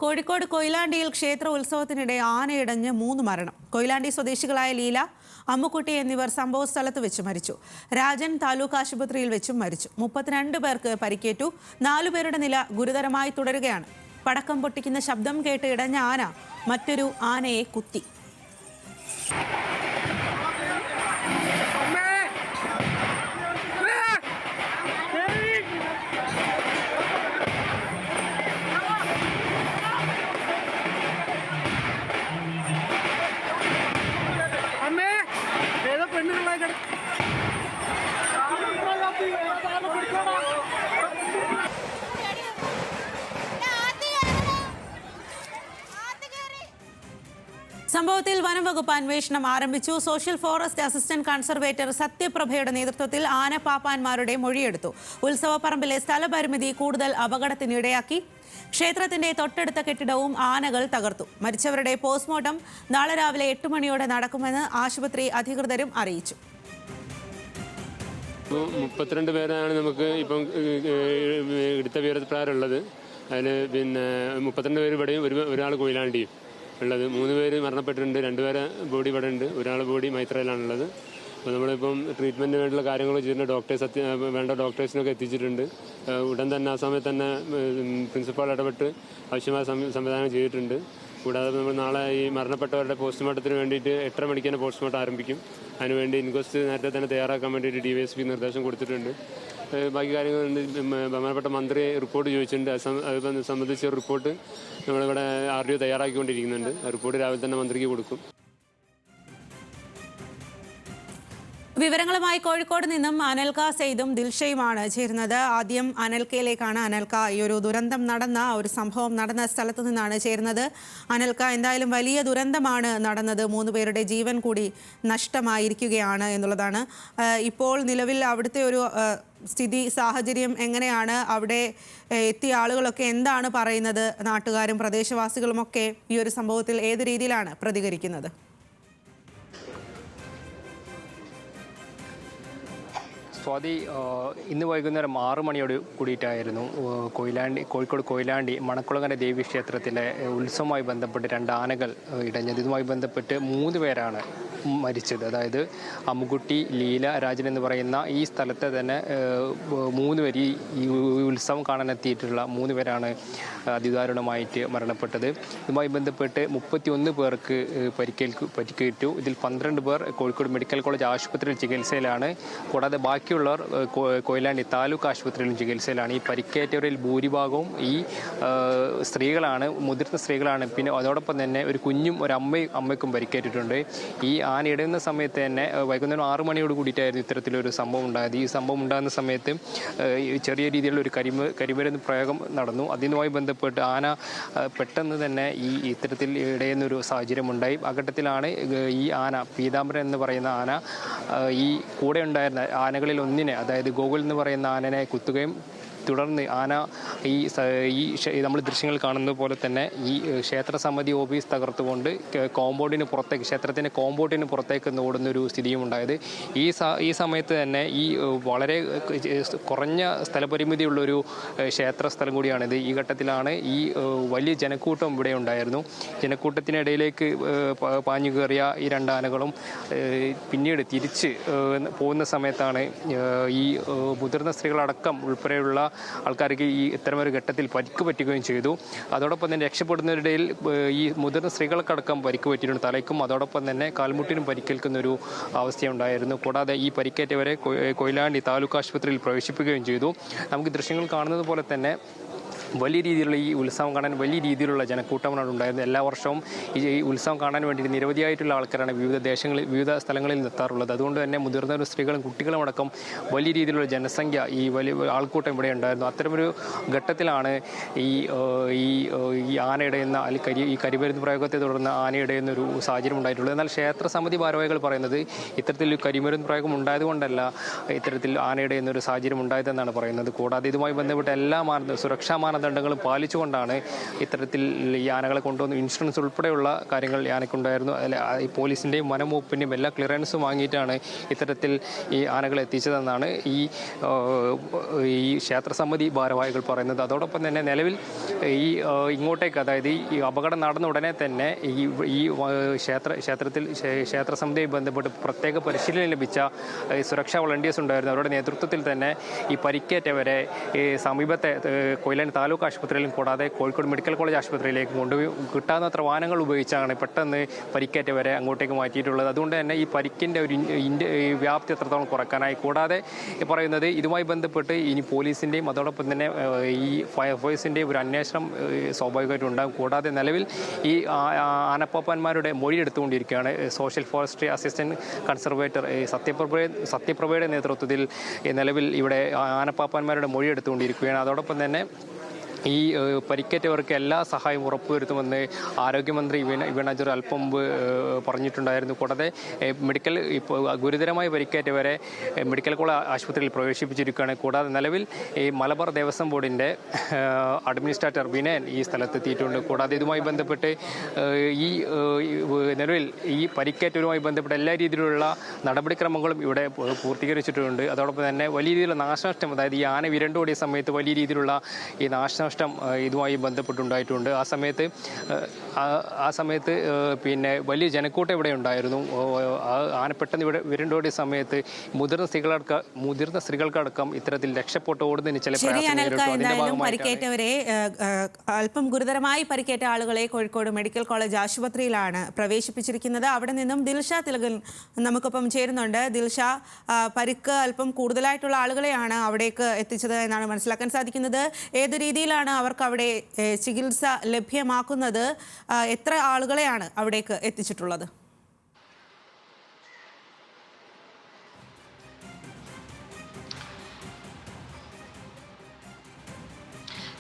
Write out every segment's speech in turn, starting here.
കോഴിക്കോട് കൊയിലാണ്ടിയിൽ ക്ഷേത്ര ഉത്സവത്തിനിടെ ആനയിടഞ്ഞ് 3 മരണം. കൊയിലാണ്ടി സ്വദേശികളായ ലീല, അമ്മുക്കുട്ടി എന്നിവർ സംഭവ സ്ഥലത്ത് വെച്ച് മരിച്ചു. രാജൻ താലൂക്ക് ആശുപത്രിയിൽ വെച്ചും മരിച്ചു. 32 പേർക്ക് പരിക്കേറ്റു. 4 പേരുടെ നില ഗുരുതരമായി തുടരുകയാണ്. പടക്കം പൊട്ടിക്കുന്ന ശബ്ദം കേട്ട് ഇടഞ്ഞ ആന മറ്റൊരു ആനയെ കുത്തി. സംഭവത്തിൽ വനംവകുപ്പ് അന്വേഷണം ആരംഭിച്ചു. സോഷ്യൽ ഫോറസ്റ്റ് അസിസ്റ്റന്റ് കൺസർവേറ്റർ സത്യപ്രഭയുടെ നേതൃത്വത്തിൽ ആനപ്പാപ്പാന്മാരുടെ മൊഴിയെടുത്തു. ഉത്സവപ്പറമ്പിലെ സ്ഥലപരിമിതി കൂടുതൽ അപകടത്തിനിടയാക്കി. ക്ഷേത്രത്തിന്റെ തൊട്ടടുത്ത കെട്ടിടവും ആനകൾ തകർത്തു. മരിച്ചവരുടെ പോസ്റ്റ്മോർട്ടം നാളെ രാവിലെ 8 മണിയോടെ നടക്കുമെന്ന് ആശുപത്രി അധികൃതരും അറിയിച്ചു. 32 പേരാണ് നമുക്ക് ഇപ്പം എടുത്ത വിവരപ്രകാരമുള്ളത്. അതിൽ 32 പേര് ഇവിടെയും ഒരാൾ കൊയിലാണ്ടിയും ഉള്ളത്. 3 പേര് മരണപ്പെട്ടിട്ടുണ്ട്. 2 പേരെ ബോഡി ഇവിടെ ഉണ്ട്. ഒരാൾ ബോഡി മൈത്രയിലാണുള്ളത്. അപ്പോൾ നമ്മളിപ്പം ട്രീറ്റ്മെൻറ്റിന് വേണ്ടിയുള്ള കാര്യങ്ങൾ ചെയ്തിട്ടുണ്ട്. വേണ്ട ഡോക്ടേഴ്സിനൊക്കെ എത്തിച്ചിട്ടുണ്ട്. ഉടൻ തന്നെ ആ സമയത്ത് തന്നെ പ്രിൻസിപ്പാൾ ഇടപെട്ട് ആവശ്യമായ സംവിധാനം ചെയ്തിട്ടുണ്ട്. കൂടാതെ നമ്മൾ നാളെ ഈ മരണപ്പെട്ടവരുടെ പോസ്റ്റ്മോർട്ടത്തിന് വേണ്ടിയിട്ട് 8:30 മണിക്ക് തന്നെ പോസ്റ്റ്മോർട്ടം ആരംഭിക്കും. അതിനുവേണ്ടി ഇൻക്വസ്റ്റ് നേരത്തെ തന്നെ തയ്യാറാക്കാൻ വേണ്ടിയിട്ട് DYSP നിർദ്ദേശം കൊടുത്തിട്ടുണ്ട്. ബാക്കി കാര്യങ്ങൾ ബഹുമാനപ്പെട്ട മന്ത്രി റിപ്പോർട്ട് ചോദിച്ചിട്ടുണ്ട്. അത് സംബന്ധിച്ച റിപ്പോർട്ട് നമ്മളിവിടെ RDO തയ്യാറാക്കിക്കൊണ്ടിരിക്കുന്നുണ്ട്. റിപ്പോർട്ട് രാവിലെ തന്നെ മന്ത്രിക്ക് കൊടുക്കും. വിവരങ്ങളുമായി കോഴിക്കോട് നിന്നും അനൽക സെയ്ദും ദിൽഷയുമാണ് ചേരുന്നത്. ആദ്യം അനൽക്കയിലേക്കാണ്. അനൽക, ഈ ഒരു ദുരന്തം നടന്ന ഒരു സംഭവം നടന്ന സ്ഥലത്ത് നിന്നാണ് ചേരുന്നത്. അനൽക, എന്തായാലും വലിയ ദുരന്തമാണ് നടന്നത്. 3 പേരുടെ ജീവൻ കൂടി നഷ്ടമായിരിക്കുകയാണ് എന്നുള്ളതാണ്. ഇപ്പോൾ നിലവിൽ അവിടുത്തെ ഒരു സ്ഥിതി സാഹചര്യം എങ്ങനെയാണ്? അവിടെ എത്തിയ ആളുകളൊക്കെ എന്താണ് പറയുന്നത്? നാട്ടുകാരും പ്രദേശവാസികളുമൊക്കെ ഈ ഒരു സംഭവത്തിൽ ഏത് രീതിയിലാണ് പ്രതികരിക്കുന്നത്? സ്വാതി, ഇന്ന് വൈകുന്നേരം 6 മണിയോട് കൂടിയിട്ടായിരുന്നു കോഴിക്കോട് കൊയിലാണ്ടി മണക്കുളങ്ങര ദേവീക്ഷേത്രത്തിലെ ഉത്സവവുമായി ബന്ധപ്പെട്ട് 2 ആനകൾ ഇടഞ്ഞത്. ഇതുമായി ബന്ധപ്പെട്ട് 3 പേരാണ് മരിച്ചത്. അതായത് അമ്മുക്കുട്ടി, ലീല, രാജൻ എന്ന് പറയുന്ന ഈ സ്ഥലത്തെ തന്നെ 3 പേര് ഈ ഉത്സവം കാണാനെത്തിയിട്ടുള്ള 3 പേരാണ് അതിദാരുണമായിട്ട് മരണപ്പെട്ടത്. ഇതുമായി ബന്ധപ്പെട്ട് 31 പേർക്ക് പരിക്കേറ്റു. ഇതിൽ 12 പേർ കോഴിക്കോട് മെഡിക്കൽ കോളേജ് ആശുപത്രിയിൽ ചികിത്സയിലാണ്. കൂടാതെ ബാക്കിയുള്ളവർ കൊയിലാണ്ടി താലൂക്ക് ആശുപത്രിയിലും ചികിത്സയിലാണ്. ഈ പരിക്കേറ്റവരിൽ ഭൂരിഭാഗവും ഈ സ്ത്രീകളാണ്, മുതിർന്ന സ്ത്രീകളാണ്. പിന്നെ അതോടൊപ്പം തന്നെ ഒരു കുഞ്ഞും ഒരു അമ്മയ്ക്കും പരിക്കേറ്റിട്ടുണ്ട്. ഈ ആന ഇടയുന്ന സമയത്ത് തന്നെ വൈകുന്നേരം 6 മണിയോട് കൂടിയിട്ടായിരുന്നു ഇത്തരത്തിലൊരു സംഭവം ഉണ്ടായത്. ഈ സംഭവം ഉണ്ടാകുന്ന സമയത്ത് ചെറിയ രീതിയിലുള്ള ഒരു കരിമരുന്ന് പ്രയോഗം നടന്നു. അതിനുമായി ബന്ധപ്പെട്ട് ആന പെട്ടെന്ന് തന്നെ ഇത്തരത്തിൽ ഇടയുന്നൊരു സാഹചര്യം ഉണ്ടായി. ആ ഘട്ടത്തിലാണ് ഈ ആന, പീതാംബരൻ എന്ന് പറയുന്ന ആന, ഈ കൂടെ ഉണ്ടായിരുന്ന ആനകളിൽ ഒന്നിനെ, അതായത് ഗോകുൽ എന്ന് പറയുന്ന ആനനെ കുത്തുകയും തുടർന്ന് ആന ഈ നമ്മൾ ദൃശ്യങ്ങൾ കാണുന്നത് പോലെ തന്നെ ഈ ക്ഷേത്ര സമിതി ഓഫീസ് തകർത്തുകൊണ്ട് കോമ്പൗണ്ടിന് പുറത്തേക്ക്, ക്ഷേത്രത്തിൻ്റെ കോമ്പൗണ്ടിന് പുറത്തേക്ക് ഓടുന്നൊരു സ്ഥിതിയും ഉണ്ടായത്. ഈ സമയത്ത് തന്നെ ഈ വളരെ കുറഞ്ഞ സ്ഥലപരിമിതിയുള്ളൊരു ക്ഷേത്ര സ്ഥലം കൂടിയാണിത്. ഈ ഘട്ടത്തിലാണ് ഈ വലിയ ജനക്കൂട്ടം ഇവിടെ ഉണ്ടായിരുന്നു. ജനക്കൂട്ടത്തിനിടയിലേക്ക് പാഞ്ഞു കയറിയ ഈ 2 ആനകളും പിന്നീട് തിരിച്ച് പോകുന്ന സമയത്താണ് ഈ മുതിർന്ന സ്ത്രീകളടക്കം ഉൾപ്പെടെയുള്ള ആൾക്കാർക്ക് ഈ ഇത്തരമൊരു ഘട്ടത്തിൽ പരിക്ക് പറ്റുകയും ചെയ്തു. അതോടൊപ്പം തന്നെ രക്ഷപ്പെടുന്നവരുടെയിൽ ഈ മുതിർന്ന സ്ത്രീകൾക്കടക്കം പരിക്ക് പറ്റിയിട്ടുണ്ട്. തലയ്ക്കും അതോടൊപ്പം തന്നെ കാൽമുട്ടിനും പരിക്കേൽക്കുന്നൊരു അവസ്ഥയുണ്ടായിരുന്നു. കൂടാതെ ഈ പരിക്കേറ്റവരെ കൊയിലാണ്ടി താലൂക്ക് ആശുപത്രിയിൽ പ്രവേശിപ്പിക്കുകയും ചെയ്തു. നമുക്ക് ദൃശ്യങ്ങൾ കാണുന്നത് പോലെ തന്നെ വലിയ രീതിയിലുള്ള ഈ ഉത്സവം കാണാൻ വലിയ രീതിയിലുള്ള ജനക്കൂട്ടമാണ് ഉണ്ടായിരുന്നത്. എല്ലാ വർഷവും ഈ ഉത്സവം കാണാൻ വേണ്ടി നിരവധിയായിട്ടുള്ള ആൾക്കാരാണ് വിവിധ സ്ഥലങ്ങളിൽ എത്താറുള്ളത്. അതുകൊണ്ട് തന്നെ മുതിർന്നവരും സ്ത്രീകളും കുട്ടികളും അടക്കം വലിയ രീതിയിലുള്ള ജനസംഖ്യ, ഈ വലിയ ആൾക്കൂട്ടം ഇവിടെ ഉണ്ടായിരുന്നു. അത്തരമൊരു ഘട്ടത്തിലാണ് ഈ ആനയിടയുന്ന ഈ കരിമരുന്ന് പ്രയോഗത്തെ തുടർന്ന് ആനയിടയുന്ന ഒരു സാഹചര്യം ഉണ്ടായിട്ടുള്ളത്. എന്നാൽ ക്ഷേത്ര സമിതി ഭാരവാഹികൾ പറയുന്നത് ഇത്തരത്തിൽ കരിമരുന്ന് പ്രയോഗം ഉണ്ടായതുകൊണ്ടല്ല ഇത്തരത്തിൽ ആനയിടയുന്ന ഒരു സാഹചര്യം ഉണ്ടായതെന്നാണ് പറയുന്നത്. കൂടാതെ ഇതുമായി ബന്ധപ്പെട്ട എല്ലാ സുരക്ഷാ മാനദണ്ഡങ്ങളും പാലിച്ചുകൊണ്ടാണ് ഇത്തരത്തിൽ ഈ ആനകളെ കൊണ്ടുവന്ന് ഇൻഷുറൻസ് ഉൾപ്പെടെയുള്ള കാര്യങ്ങൾ ഈ ആനയ്ക്കുണ്ടായിരുന്നു. അതിൽ ഈ പോലീസിൻ്റെയും വനംവകുപ്പിൻ്റെയും എല്ലാ ക്ലിയറൻസും വാങ്ങിയിട്ടാണ് ഇത്തരത്തിൽ ഈ ആനകളെ എത്തിച്ചതെന്നാണ് ഈ ക്ഷേത്രസമിതി ഭാരവാഹികൾ പറയുന്നത്. അതോടൊപ്പം തന്നെ നിലവിൽ ഈ ഇങ്ങോട്ടേക്ക്, അതായത് ഈ അപകടം നടന്ന ഉടനെ തന്നെ ഈ ക്ഷേത്രസമിതിയുമായി ബന്ധപ്പെട്ട് പ്രത്യേക പരിശീലനം ലഭിച്ച സുരക്ഷാ വളണ്ടിയേഴ്സ് ഉണ്ടായിരുന്നു. അവരുടെ നേതൃത്വത്തിൽ തന്നെ ഈ പരിക്കേറ്റവരെ ഈ സമീപത്തെ കൊയിലാണ്ടി താലൂക്ക് ആശുപത്രിയിലും കൂടാതെ കോഴിക്കോട് മെഡിക്കൽ കോളേജ് ആശുപത്രിയിലേക്ക് കൊണ്ടുപോയി കിട്ടാവുന്നത്ര വാഹനങ്ങൾ ഉപയോഗിച്ചാണ് പെട്ടെന്ന് പരിക്കേറ്റവരെ അങ്ങോട്ടേക്ക് മാറ്റിയിട്ടുള്ളത്. അതുകൊണ്ട് തന്നെ ഈ പരിക്കിൻ്റെ ഒരു വ്യാപ്തി എത്രത്തോളം കുറയ്ക്കാനായി. കൂടാതെ പറയുന്നത് ഇതുമായി ബന്ധപ്പെട്ട് ഇനി പോലീസിൻ്റെയും അതോടൊപ്പം തന്നെ ഈ ഫയർഫോഴ്സിൻ്റെയും ഒരു അന്വേഷണം സ്വാഭാവികമായിട്ടും ഉണ്ടാകും. കൂടാതെ നിലവിൽ ഈ ആനപ്പാപ്പാന്മാരുടെ മൊഴി എടുത്തുകൊണ്ടിരിക്കുകയാണ് സോഷ്യൽ ഫോറസ്ട്രി അസിസ്റ്റന്റ് കൺസർവേറ്റർ സത്യപ്രഭയുടെ നേതൃത്വത്തിൽ നിലവിൽ ഇവിടെ ആനപ്പാപ്പാന്മാരുടെ മൊഴി എടുത്തുകൊണ്ടിരിക്കുകയാണ്. അതോടൊപ്പം തന്നെ ഈ പരിക്കേറ്റവർക്ക് എല്ലാ സഹായവും ഉറപ്പുവരുത്തുമെന്ന് ആരോഗ്യമന്ത്രി വീണ ജോർജ് അല്പം മുമ്പ് പറഞ്ഞിട്ടുണ്ടായിരുന്നു. കൂടാതെ ഇപ്പോൾ ഗുരുതരമായി പരിക്കേറ്റവരെ മെഡിക്കൽ കോളേജ് ആശുപത്രിയിൽ പ്രവേശിപ്പിച്ചിരിക്കുകയാണ്. കൂടാതെ നിലവിൽ ഈ മലബാർ ദേവസ്വം ബോർഡിൻ്റെ അഡ്മിനിസ്ട്രേറ്റർ വിനയൻ ഈ സ്ഥലത്തെത്തിയിട്ടുണ്ട്. കൂടാതെ ഇതുമായി ബന്ധപ്പെട്ട് ഈ നിലവിൽ ഈ പരിക്കേറ്റവരുമായി ബന്ധപ്പെട്ട എല്ലാ രീതിയിലുള്ള നടപടിക്രമങ്ങളും ഇവിടെ പൂർത്തീകരിച്ചിട്ടുണ്ട്. അതോടൊപ്പം തന്നെ വലിയ രീതിയിലുള്ള നാശനഷ്ടം, അതായത് ഈ ആന വിരണ്ടോടിയ സമയത്ത് വലിയ രീതിയിലുള്ള ഈ നാശനഷ്ടം ഇതുമായി ബന്ധപ്പെട്ടുണ്ടായിട്ടുണ്ട്. ആ സമയത്ത് പിന്നെ വലിയ ജനക്കൂട്ടം ഇവിടെ ഉണ്ടായിരുന്നു. ആന പെട്ടെന്ന് ഇവിടെ വിരണ്ടോടിയ സമയത്ത് മുതിർന്ന സ്ത്രീകൾക്കടക്കം ഇത്തരത്തിൽ രക്ഷപ്പെട്ട് ഓടുന്നതിന് ചില പരിക്കേറ്റവരെ അല്പം ഗുരുതരമായി പരിക്കേറ്റ ആളുകളെ കോഴിക്കോട് മെഡിക്കൽ കോളേജ് ആശുപത്രിയിലാണ് പ്രവേശിപ്പിച്ചിരിക്കുന്നത്. അവിടെ നിന്നും ദിൽഷ തിലകൻ നമുക്കൊപ്പം ചേരുന്നുണ്ട്. ദിൽഷ, പരിക്ക് അല്പം കൂടുതലായിട്ടുള്ള ആളുകളെയാണ് അവിടേക്ക് എത്തിച്ചത് എന്നാണ് മനസ്സിലാക്കാൻ സാധിക്കുന്നത്. ഏത് രീതിയിലാണ് അവർക്ക് അവിടെ ചികിത്സ ലഭ്യമാക്കുന്നത്? എത്ര ആളുകളെയാണ് അവിടേക്ക് എത്തിച്ചിട്ടുള്ളത്?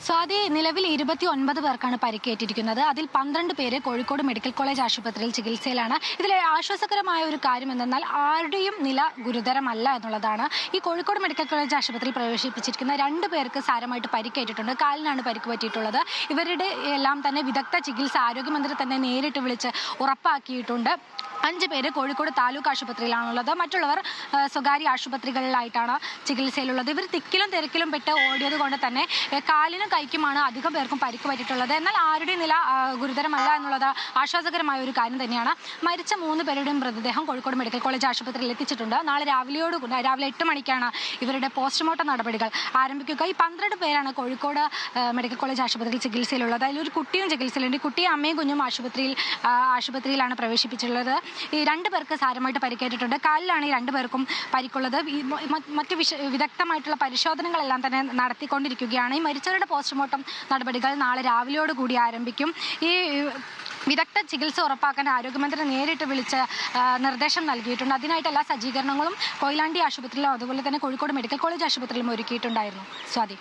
സ്വാതി, നിലവിൽ 29 പേർക്കാണ് പരിക്കേറ്റിരിക്കുന്നത്. അതിൽ 12 പേര് കോഴിക്കോട് മെഡിക്കൽ കോളേജ് ആശുപത്രിയിൽ ചികിത്സയിലാണ്. ഇതിലെ ആശ്വാസകരമായ ഒരു കാര്യം എന്തെന്നാൽ ആരുടെയും നില ഗുരുതരമല്ല എന്നുള്ളതാണ്. ഈ കോഴിക്കോട് മെഡിക്കൽ കോളേജ് ആശുപത്രിയിൽ പ്രവേശിപ്പിച്ചിരിക്കുന്ന 2 പേർക്ക് സാരമായിട്ട് പരിക്കേറ്റിട്ടുണ്ട്. കാലിനാണ് പരിക്ക് പറ്റിയിട്ടുള്ളത്. ഇവരുടെ എല്ലാം തന്നെ വിദഗ്ധ ചികിത്സ ആരോഗ്യമന്ത്രി തന്നെ നേരിട്ട് വിളിച്ച് ഉറപ്പാക്കിയിട്ടുണ്ട്. 5 പേര് കോഴിക്കോട് താലൂക്ക് ആശുപത്രിയിലാണുള്ളത്. മറ്റുള്ളവർ സ്വകാര്യ ആശുപത്രികളിലായിട്ടാണ് ചികിത്സയിലുള്ളത്. ഇവർ തിക്കിലും തിരക്കിലും പെട്ട് ഓടിയത് കൊണ്ട് തന്നെ കാലിനും കൈക്കുമാണ് അധികം പേർക്കും പരിക്ക് പറ്റിയിട്ടുള്ളത്. എന്നാൽ ആരുടെയും നില ഗുരുതരമല്ല എന്നുള്ളത് ആശ്വാസകരമായ ഒരു കാര്യം തന്നെയാണ്. മരിച്ച 3 പേരുടെയും മൃതദേഹം കോഴിക്കോട് മെഡിക്കൽ കോളേജ് ആശുപത്രിയിൽ എത്തിച്ചിട്ടുണ്ട്. നാളെ രാവിലെ 8 മണിക്കാണ് ഇവരുടെ പോസ്റ്റ്മോർട്ടം നടപടികൾ ആരംഭിക്കുക. ഈ 12 പേരാണ് കോഴിക്കോട് മെഡിക്കൽ കോളേജ് ആശുപത്രിയിൽ ചികിത്സയിലുള്ളത്. അതിലൊരു കുട്ടിയും ചികിത്സയിലുണ്ട്. ഈ കുട്ടിയും അമ്മയും കുഞ്ഞും ആശുപത്രിയിലാണ് പ്രവേശിപ്പിച്ചിട്ടുള്ളത്. ഈ 2 പേർക്ക് സാരമായിട്ട് പരിക്കേറ്റിട്ടുണ്ട്. കാലിലാണ് ഈ 2 പേർക്കും പരിക്കുള്ളത്. മറ്റു വിദഗ്ധമായിട്ടുള്ള പരിശോധനകളെല്ലാം തന്നെ നടത്തിക്കൊണ്ടിരിക്കുകയാണ്. ഈ മരിച്ചവരുടെ പോസ്റ്റ്മോർട്ടം നടപടികൾ നാളെ രാവിലെയോടുകൂടി ആരംഭിക്കും. ഈ വിദഗ്ധ ചികിത്സ ഉറപ്പാക്കാൻ ആരോഗ്യമന്ത്രി നേരിട്ട് വിളിച്ച് നിർദ്ദേശം നൽകിയിട്ടുണ്ട്. അതിനായിട്ട് എല്ലാ സജ്ജീകരണങ്ങളും കൊയിലാണ്ടി ആശുപത്രിയിലും അതുപോലെ തന്നെ കോഴിക്കോട് മെഡിക്കൽ കോളേജ് ആശുപത്രിയിലും ഒരുക്കിയിട്ടുണ്ടായിരുന്നു. സ്വാതി.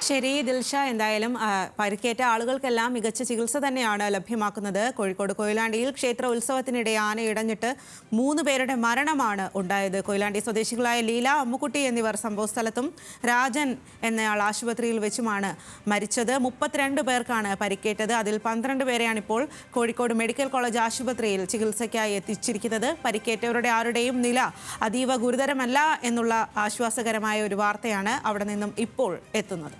ശരി ദിൽഷ, എന്തായാലും പരിക്കേറ്റ ആളുകൾക്കെല്ലാം മികച്ച ചികിത്സ തന്നെയാണ് ലഭ്യമാക്കുന്നത്. കോഴിക്കോട് കൊയിലാണ്ടിയിൽ ക്ഷേത്ര ഉത്സവത്തിനിടെ ആന ഇടഞ്ഞിട്ട് 3 പേരുടെ മരണമാണ് ഉണ്ടായത്. കൊയിലാണ്ടി സ്വദേശികളായ ലീല, അമ്മുക്കുട്ടി എന്നിവർ സംഭവസ്ഥലത്തും രാജൻ എന്നയാൾ ആശുപത്രിയിൽ വെച്ചുമാണ് മരിച്ചത്. 32 പേർക്കാണ് പരിക്കേറ്റത്. അതിൽ 12 പേരെയാണ് ഇപ്പോൾ കോഴിക്കോട് മെഡിക്കൽ കോളേജ് ആശുപത്രിയിൽ ചികിത്സയ്ക്കായി എത്തിച്ചിരിക്കുന്നത്. പരിക്കേറ്റവരുടെ ആരുടെയും നില അതീവ ഗുരുതരമല്ല എന്നുള്ള ആശ്വാസകരമായ ഒരു വാർത്തയാണ് അവിടെ നിന്നും ഇപ്പോൾ എത്തുന്നത്.